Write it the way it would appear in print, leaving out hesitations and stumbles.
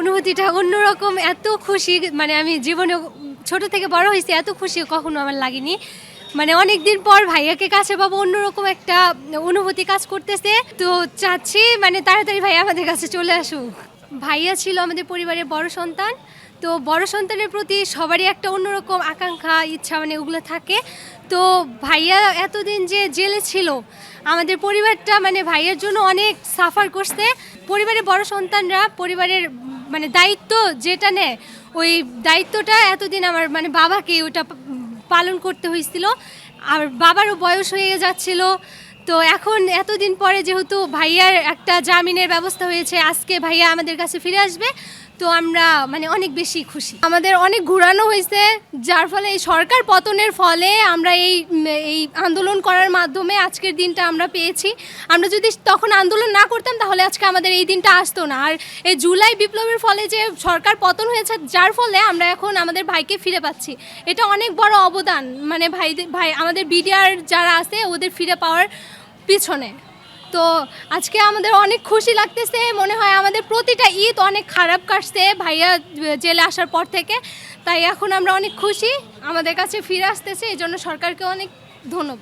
অনুভূতিটা অন্যরকম, এত খুশি মানে আমি জীবনে ছোট থেকে বড় হয়েছি এত খুশি কখনো আমার লাগেনি। মানে অনেক দিন পর ভাইয়াকে কাছে পাবো, অন্যরকম একটা অনুভূতি কাজ করতেছে। তো চাচ্ছি মানে তাড়াতাড়ি ভাইয়া আমাদের কাছে চলে আসুক। ভাইয়া ছিল আমাদের পরিবারের বড় সন্তান, তো বড় সন্তানের প্রতি সবারই একটা অন্যরকম আকাঙ্ক্ষা ইচ্ছা মানে ওগুলো থাকে। তো ভাইয়া এতদিন যে জেলে ছিল, আমাদের পরিবারটা মানে ভাইয়ার জন্য অনেক সাফার করছে। পরিবারের বড় সন্তানরা পরিবারের মানে দায়িত্ব যেটা নেয়, ওই দায়িত্বটা এতদিন আমার মানে বাবাকে ওটা পালন করতে হয়েছিল। আর বাবারও বয়স হয়ে যাচ্ছিল। তো এখন এতদিন পরে যেহেতু ভাইয়ার একটা জামিনের ব্যবস্থা হয়েছে, আজকে ভাইয়া আমাদের কাছে ফিরে আসবে, তো আমরা মানে অনেক বেশি খুশি। আমাদের অনেক ঘুরানো হয়েছে, যার ফলে এই সরকার পতনের ফলে আমরা এই এই আন্দোলন করার মাধ্যমে আজকের দিনটা আমরা পেয়েছি। আমরা যদি তখন আন্দোলন না করতাম তাহলে আজকে আমাদের এই দিনটা আসতো না। আর এই জুলাই বিপ্লবের ফলে যে সরকার পতন হয়েছে, যার ফলে আমরা এখন আমাদের ভাইকে ফিরে পাচ্ছি, এটা অনেক বড় অবদান মানে ভাই আমাদের বিডিআর যারা আছে ওদের ফিরে পাওয়ার পিছনে। তো আজকে আমাদের অনেক খুশি লাগতেছে, মনে হয় আমাদের প্রতিটা ঈদ অনেক খারাপ কাটছে ভাইয়া জেলে আসার পর থেকে। তাই এখন আমরা অনেক খুশি আমাদের কাছে ফিরে আসতেছে, এই জন্য সরকারকে অনেক ধন্যবাদ।